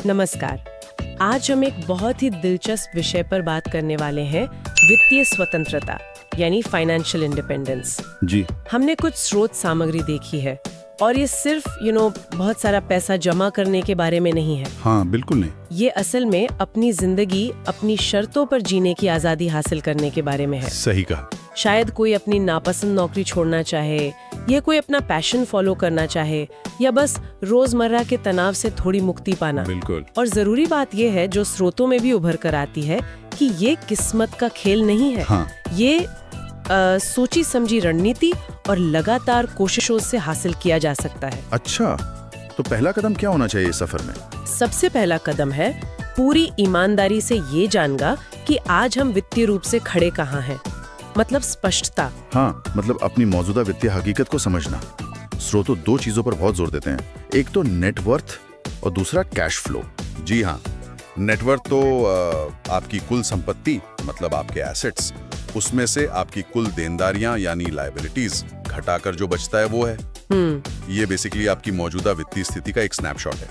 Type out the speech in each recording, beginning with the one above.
नमस्कार। आज हम एक बहुत ही दिलचस्प विषय पर बात करने वाले हैं, वित्तीय स्वतंत्रता यानी फाइनेंशियल इंडिपेंडेंस। जी। हमने कुछ स्रोत सामग्री देखी है और ये सिर्फ बहुत सारा पैसा जमा करने के बारे में नहीं है। हाँ, बिल्कुल नहीं। ये असल में अपनी जिंदगी अपनी शर्तों पर जीने की आजादी हासिल करने के बारे में है। सही कहा। शायद कोई अपनी नापसंद नौकरी छोड़ना चाहे, या कोई अपना पैशन फॉलो करना चाहे, या बस रोजमर्रा के तनाव से थोड़ी मुक्ति पाना। बिल्कुल। और जरूरी बात यह है, जो स्रोतों में भी उभर कर आती है, कि ये किस्मत का खेल नहीं है। हाँ। ये सोची समझी रणनीति और लगातार कोशिशों से हासिल किया जा सकता है। अच्छा, तो पहला कदम क्या होना चाहिए इस सफर में? सबसे पहला कदम है पूरी ईमानदारी से ये जानना कि आज हम वित्तीय रूप से खड़े कहाँ हैं। मतलब स्पष्टता। हाँ, मतलब अपनी मौजूदा वित्तीय हकीकत को समझना। स्रोतों दो चीजों पर बहुत जोर देते हैं, एक तो नेटवर्थ और दूसरा कैश फ्लो। जी हाँ, नेटवर्थ तो आपकी कुल संपत्ति, मतलब आपके एसेट्स, उसमें से आपकी कुल देनदारियां यानी लायबिलिटीज घटाकर जो बचता है वो है। ये बेसिकली आपकी मौजूदा वित्तीय स्थिति का एक स्नैपशॉट है,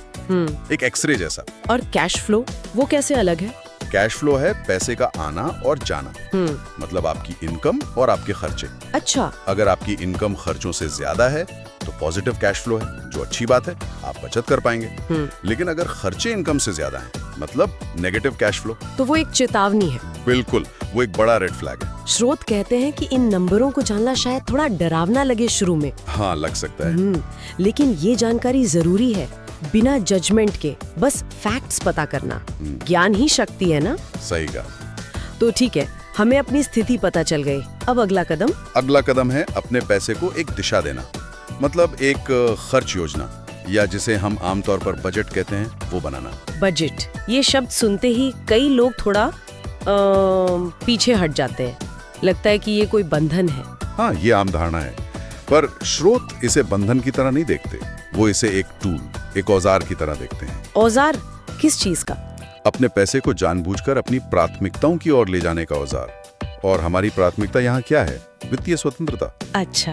एक एक्सरे जैसा। और कैश फ्लो वो कैसे अलग है? कैश फ्लो है पैसे का आना और जाना, मतलब आपकी इनकम और आपके खर्चे। अच्छा। अगर आपकी इनकम खर्चों से ज्यादा है तो पॉजिटिव कैश फ्लो है, जो अच्छी बात है, आप बचत कर पाएंगे। लेकिन अगर खर्चे इनकम से ज्यादा हैं, मतलब नेगेटिव कैश फ्लो, तो वो एक चेतावनी है। बिल्कुल, वो एक बड़ा रेड फ्लैग है। स्रोत कहते हैं कि इन नंबरों को जानना शायद थोड़ा डरावना लगे शुरू में। हाँ, लग सकता है। लेकिन ये जानकारी जरूरी है, बिना जजमेंट के बस फैक्ट्स पता करना। ज्ञान ही शक्ति है ना। सही कहा। तो ठीक है, हमें अपनी स्थिति पता चल गई। अब अगला कदम? अगला कदम है अपने पैसे को एक दिशा देना, मतलब एक खर्च योजना, या जिसे हम आमतौर पर बजट कहते हैं, वो बनाना। बजट, ये शब्द सुनते ही कई लोग थोड़ा पीछे हट जाते हैं। लगता है कि ये कोई बंधन है। हाँ, ये आम धारणा है, पर स्रोत इसे बंधन की तरह नहीं देखते। वो इसे एक टूल, एक औजार की तरह देखते हैं। औजार किस चीज का? अपने पैसे को जानबूझकर अपनी प्राथमिकताओं की ओर ले जाने का औजार। और हमारी प्राथमिकता यहाँ क्या है? वित्तीय स्वतंत्रता। अच्छा,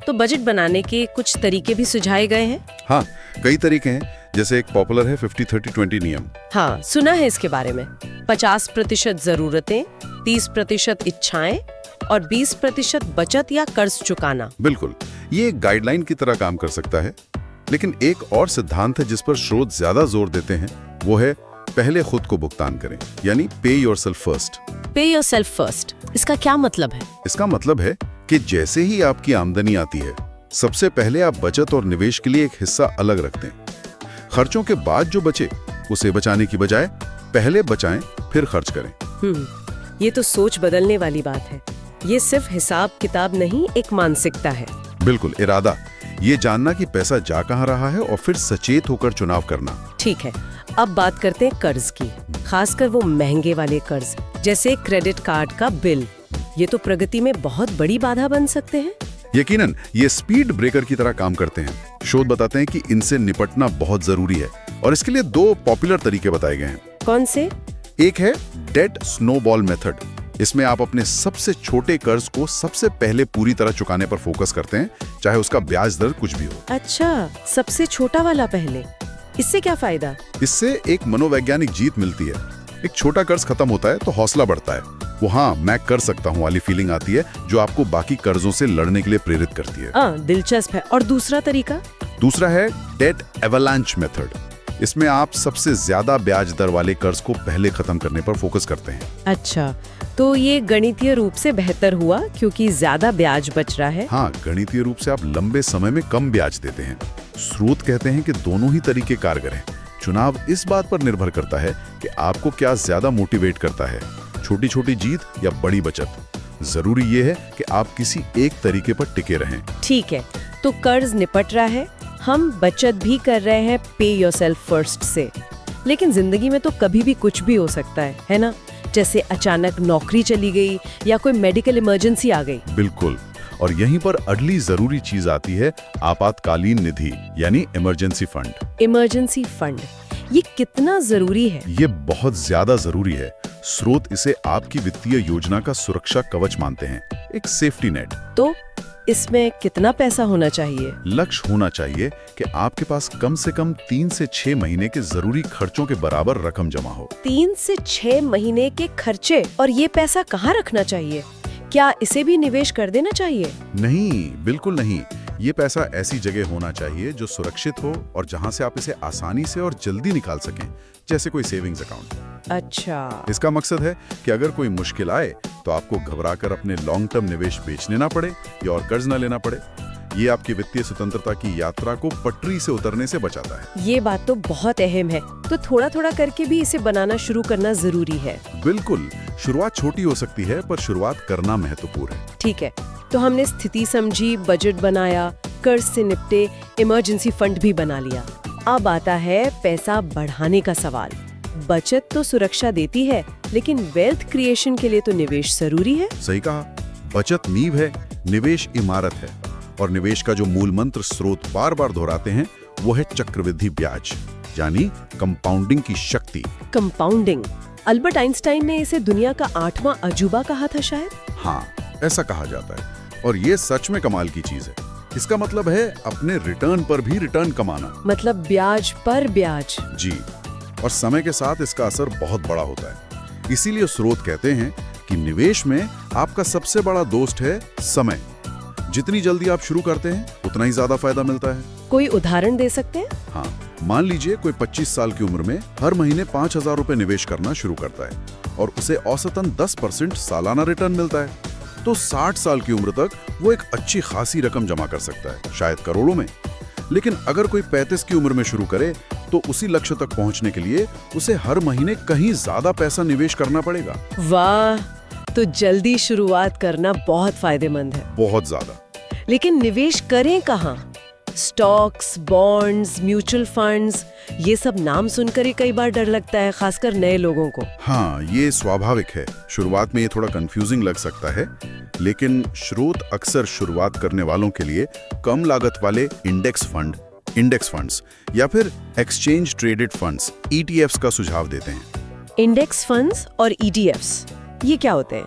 तो बजट बनाने के कुछ तरीके भी सुझाए गए हैं? हाँ, कई तरीके हैं, जैसे एक पॉपुलर है 50-30-20 नियम। हाँ, सुना है इसके बारे में। 50% जरूरतें, 30% इच्छाएं और 20% बचत या कर्ज चुकाना। बिल्कुल, ये एक गाइडलाइन की तरह काम कर सकता है। लेकिन एक और सिद्धांत है जिस पर स्रोत ज्यादा जोर देते हैं, वो है पहले खुद को भुगतान करें, यानी पे योरसेल्फ फर्स्ट। पे योरसेल्फ फर्स्ट, इसका क्या मतलब है? इसका मतलब है कि जैसे ही आपकी आमदनी आती है, सबसे पहले आप बचत और निवेश के लिए एक हिस्सा अलग रखते हैं। खर्चों के बाद जो बचे, उसे बचाने की बजाय पहले बचाएं फिर खर्च करें। ये तो सोच बदलने वाली बात है। ये सिर्फ हिसाब किताब नहीं, एक मानसिकता है। बिल्कुल, इरादा, ये जानना कि पैसा जा कहाँ रहा है और फिर सचेत होकर चुनाव करना। ठीक है, अब बात करते हैं कर्ज की, खासकर वो महंगे वाले कर्ज, जैसे क्रेडिट कार्ड का बिल। ये तो प्रगति में बहुत बड़ी बाधा बन सकते हैं। यकीनन, ये स्पीड ब्रेकर की तरह काम करते हैं। शोध बताते हैं कि इनसे निपटना बहुत जरूरी है, और इसके लिए दो पॉपुलर तरीके बताए गए हैं। कौन से? एक है डेट स्नोबॉल मेथड। इसमें आप अपने सबसे छोटे कर्ज को सबसे पहले पूरी तरह चुकाने पर फोकस करते हैं, चाहे उसका ब्याज दर कुछ भी हो। अच्छा, सबसे छोटा वाला पहले। इससे क्या फायदा? इससे एक मनोवैज्ञानिक जीत मिलती है। एक छोटा कर्ज खत्म होता है तो हौसला बढ़ता है। वो हाँ, मैं कर सकता हूँ वाली फीलिंग आती है, जो आपको बाकी कर्जों से लड़ने के लिए प्रेरित करती है। दिलचस्प है। और दूसरा तरीका? दूसरा है डेट एवलांच मेथड। इसमें आप सबसे ज्यादा ब्याज दर वाले कर्ज को पहले खत्म करने पर फोकस करते हैं। अच्छा, तो ये गणितीय रूप से बेहतर हुआ क्योंकि ज्यादा ब्याज बच रहा है। हाँ, गणितीय रूप से आप लंबे समय में कम ब्याज देते हैं। स्रोत कहते हैं कि दोनों ही तरीके कारगर हैं। चुनाव इस बात पर निर्भर करता है कि आपको क्या ज्यादा मोटिवेट करता है, छोटी छोटी जीत या बड़ी बचत। जरूरी ये है कि आप किसी एक तरीके पर टिके रहें। ठीक है, तो कर्ज निपट रहा है, हम बचत भी कर रहे हैं पे योरसेल्फ फर्स्ट से। लेकिन जिंदगी में तो कभी भी कुछ भी हो सकता है ना? जैसे अचानक नौकरी चली गई या कोई मेडिकल इमरजेंसी आ गई। बिल्कुल, और यहीं पर अगली जरूरी चीज आती है, आपातकालीन निधि यानी इमरजेंसी फंड। इमरजेंसी फंड, ये कितना जरूरी है? ये बहुत ज्यादा जरूरी है। स्रोत इसे आपकी वित्तीय योजना का सुरक्षा कवच मानते हैं, एक सेफ्टी नेट। तो इसमें कितना पैसा होना चाहिए? लक्ष्य होना चाहिए कि आपके पास कम से कम 3 से 6 महीने के जरूरी खर्चों के बराबर रकम जमा हो। 3 से 6 महीने के खर्चे, और ये पैसा कहाँ रखना चाहिए? क्या इसे भी निवेश कर देना चाहिए? नहीं, बिल्कुल नहीं। ये पैसा ऐसी जगह होना चाहिए जो सुरक्षित हो और जहां से आप इसे आसानी से और जल्दी निकाल सकें, जैसे कोई सेविंग्स अकाउंट। अच्छा। इसका मकसद है कि अगर कोई मुश्किल आए तो आपको घबराकर अपने लॉन्ग टर्म निवेश बेचने ना पड़े या और कर्ज ना लेना पड़े। ये आपकी वित्तीय स्वतंत्रता की यात्रा को पटरी से उतरने से बचाता है। ये बात तो बहुत अहम है। तो थोड़ा थोड़ा करके भी इसे बनाना शुरू करना जरूरी है। बिल्कुल, शुरुआत छोटी हो सकती है पर शुरुआत करना महत्वपूर्ण है। ठीक है, तो हमने स्थिति समझी, बजट बनाया, कर्ज से निपटे, इमरजेंसी फंड भी बना लिया। अब आता है पैसा बढ़ाने का सवाल। बचत तो सुरक्षा देती है, लेकिन वेल्थ क्रिएशन के लिए तो निवेश जरूरी है। सही कहा, बचत नींव है, निवेश इमारत है। और निवेश का जो मूल मंत्र स्रोत बार बार दोहराते हैं वो है चक्रवृद्धि ब्याज, यानी कंपाउंडिंग की शक्ति। कंपाउंडिंग, अल्बर्ट आइंस्टाइन ने इसे दुनिया का 8वां अजूबा कहा था शायद। हाँ, ऐसा कहा जाता है और ये सच में कमाल की चीज है। इसका मतलब है अपने रिटर्न पर भी रिटर्न कमाना। मतलब ब्याज पर ब्याज। जी, और समय के साथ इसका असर बहुत बड़ा होता है। इसीलिए स्रोत कहते हैं कि निवेश में आपका सबसे बड़ा दोस्त है समय। जितनी जल्दी आप शुरू करते हैं उतना ही ज्यादा फायदा मिलता है। कोई उदाहरण दे सकते हैं? हाँ, मान लीजिए कोई 25 साल की उम्र में हर महीने 5,000 रुपए निवेश करना शुरू करता है और उसे औसतन 10% सालाना रिटर्न मिलता है, तो 60 साल की उम्र तक वो एक अच्छी खासी रकम जमा कर सकता है, शायद करोड़ों में। लेकिन अगर कोई 35 की उम्र में शुरू करे तो उसी लक्ष्य तक पहुंचने के लिए उसे हर महीने कहीं ज्यादा पैसा निवेश करना पड़ेगा। वाह, तो जल्दी शुरुआत करना बहुत फायदेमंद है। बहुत ज्यादा। लेकिन निवेश करें कहाँ? स्टॉक्स, बॉन्ड्स, म्यूचुअल फंड्स, ये सब नाम सुनकर ही कई बार डर लगता है, खासकर नए लोगों को। हाँ, ये स्वाभाविक है। शुरुआत में ये थोड़ा कंफ्यूजिंग लग सकता है, लेकिन स्रोत अक्सर शुरुआत करने वालों के लिए कम लागत वाले इंडेक्स फंड्स या फिर एक्सचेंज ट्रेडेड फंड्स ETFs का सुझाव देते हैं। इंडेक्स फंड्स और ETFs, ये क्या होते हैं?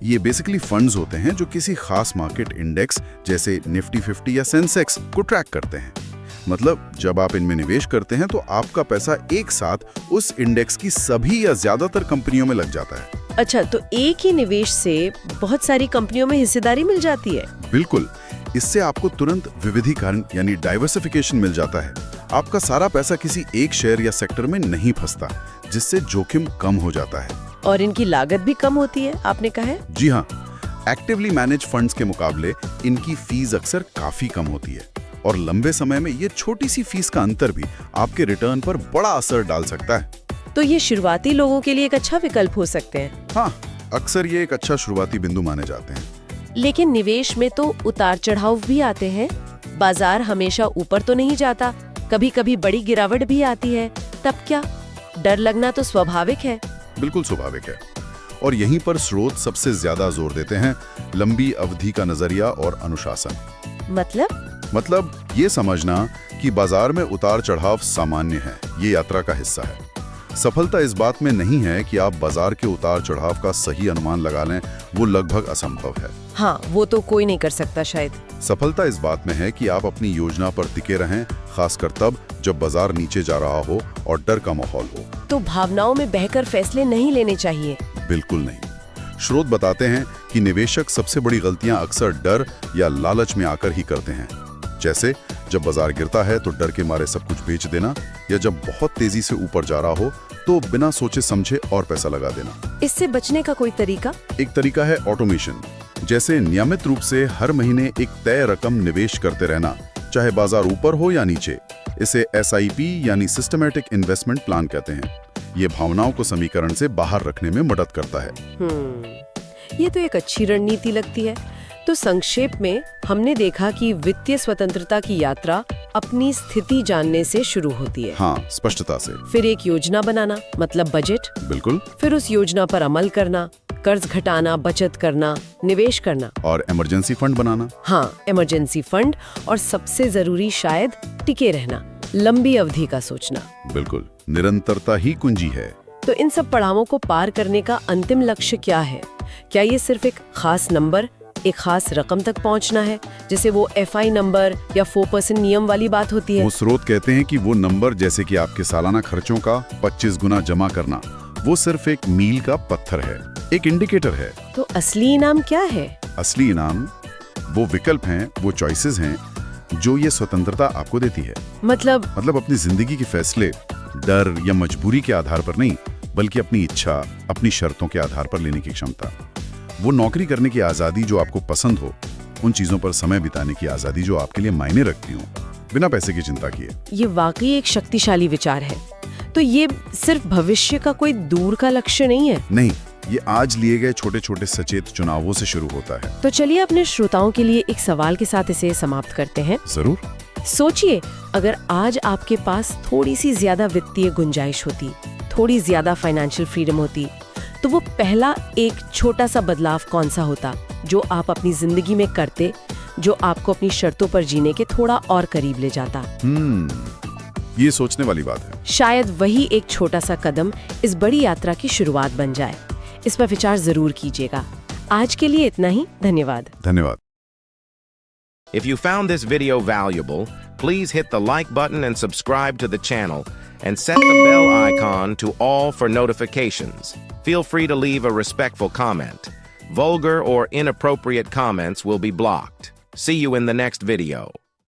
ये बेसिकली फंड्स होते हैं जो किसी खास मार्केट इंडेक्स जैसे निफ्टी 50 या सेंसेक्स को ट्रैक करते हैं। मतलब जब आप इनमें निवेश करते हैं तो आपका पैसा एक साथ उस इंडेक्स की सभी या ज्यादातर कंपनियों में लग जाता है। अच्छा, तो एक ही निवेश से बहुत सारी कंपनियों में हिस्सेदारी मिल जाती है? बिल्कुल, इससे आपको तुरंत विविधीकरण यानी डाइवर्सिफिकेशन मिल जाता है। आपका सारा पैसा किसी एक शेयर या सेक्टर में नहीं फंसता, जिससे जोखिम कम हो जाता है। और इनकी लागत भी कम होती है, आपने कहा है? जी हाँ, एक्टिवली मैनेज फंड्स के मुकाबले इनकी फीस अक्सर काफी कम होती है और लंबे समय में ये छोटी सी फीस का अंतर भी आपके रिटर्न पर बड़ा असर डाल सकता है। तो ये शुरुआती लोगों के लिए एक अच्छा विकल्प हो सकते हैं। हाँ, अक्सर ये एक अच्छा शुरुआती बिंदु माने जाते हैं। लेकिन निवेश में तो उतार चढ़ाव भी आते हैं। बाजार हमेशा ऊपर तो नहीं जाता, कभी कभी बड़ी गिरावट भी आती है। तब क्या? डर लगना तो स्वाभाविक है। बिल्कुल स्वाभाविक है। और यहीं पर स्रोत सबसे ज्यादा जोर देते हैं लंबी अवधि का नजरिया और अनुशासन। मतलब ये समझना कि बाजार में उतार चढ़ाव सामान्य है, ये यात्रा का हिस्सा है। सफलता इस बात में नहीं है कि आप बाजार के उतार चढ़ाव का सही अनुमान लगा लें, वो लगभग असंभव है। हाँ, वो तो कोई नहीं कर सकता शायद। सफलता इस बात में है कि आप अपनी योजना पर टिके रहें, खासकर तब जब बाजार नीचे जा रहा हो और डर का माहौल हो। तो भावनाओं में बहकर फैसले नहीं लेने चाहिए? बिल्कुल नहीं। स्रोत बताते हैं कि निवेशक सबसे बड़ी गलतियां अक्सर डर या लालच में आकर ही करते हैं। जैसे जब बाजार गिरता है तो डर के मारे सब कुछ बेच देना, या जब बहुत तेजी से ऊपर जा रहा हो तो बिना सोचे समझे और पैसा लगा देना। इससे बचने का कोई तरीका? एक तरीका है ऑटोमेशन। जैसे नियमित रूप से हर महीने एक तय रकम निवेश करते रहना, चाहे बाजार ऊपर हो या नीचे। इसे SIP यानी सिस्टमैटिक इन्वेस्टमेंट प्लान कहते हैं। ये भावनाओं को समीकरण से बाहर रखने में मदद करता है। ये तो एक अच्छी रणनीति लगती है। तो संक्षेप में हमने देखा कि वित्तीय स्वतंत्रता की यात्रा अपनी स्थिति जानने से शुरू होती है। हाँ, स्पष्टता से। फिर एक योजना बनाना, मतलब बजट। बिल्कुल। फिर उस योजना पर अमल करना, कर्ज घटाना, बचत करना, निवेश करना और इमरजेंसी फंड बनाना। हाँ, इमरजेंसी फंड। और सबसे जरूरी शायद टिके रहना, लंबी अवधि का सोचना। बिल्कुल, निरंतरता ही कुंजी है। तो इन सब पड़ावों को पार करने का अंतिम लक्ष्य क्या है? क्या ये सिर्फ एक खास नंबर, एक खास रकम तक पहुंचना है, जैसे वो FI नंबर या 4% नियम वाली बात होती है? वो स्रोत कहते हैं कि वो नंबर, जैसे कि आपके सालाना खर्चों का 25 गुना जमा करना, वो सिर्फ एक मील का पत्थर है, एक इंडिकेटर है। तो असली इनाम क्या है? असली इनाम वो विकल्प हैं, वो चॉइसेस हैं जो ये स्वतंत्रता आपको देती है। मतलब अपनी जिंदगी के फैसले डर या मजबूरी के आधार पर नहीं, बल्कि अपनी इच्छा, अपनी शर्तों के आधार पर लेने की क्षमता। वो नौकरी करने की आजादी जो आपको पसंद हो, उन चीजों पर समय बिताने की आजादी जो आपके लिए मायने रखती हो, बिना पैसे की चिंता किए। ये वाकई एक शक्तिशाली विचार है। तो ये सिर्फ भविष्य का कोई दूर का लक्ष्य नहीं है? नहीं, ये आज लिए गए छोटे छोटे सचेत चुनावों से शुरू होता है। तो चलिए अपने श्रोताओं के लिए एक सवाल के साथ इसे समाप्त करते हैं। जरूर। सोचिए, अगर आज आपके पास थोड़ी सी ज्यादा वित्तीय गुंजाइश होती, थोड़ी ज्यादा फाइनेंशियल फ्रीडम होती, तो वो पहला एक छोटा सा बदलाव कौन सा होता जो आप अपनी जिंदगी में करते, जो आपको अपनी शर्तों पर जीने के थोड़ा और करीब ले जाता? ये सोचने वाली बात है। शायद वही एक छोटा सा कदम इस बड़ी यात्रा की शुरुआत बन जाए। इस पर विचार जरूर कीजिएगा। आज के लिए इतना ही। धन्यवाद। धन्यवाद। If you found this video valuable, please hit the like button and subscribe to the channel and set the bell icon to all for notifications. Feel free to leave a respectful comment. Vulgar or inappropriate comments will be blocked. See you in the next video.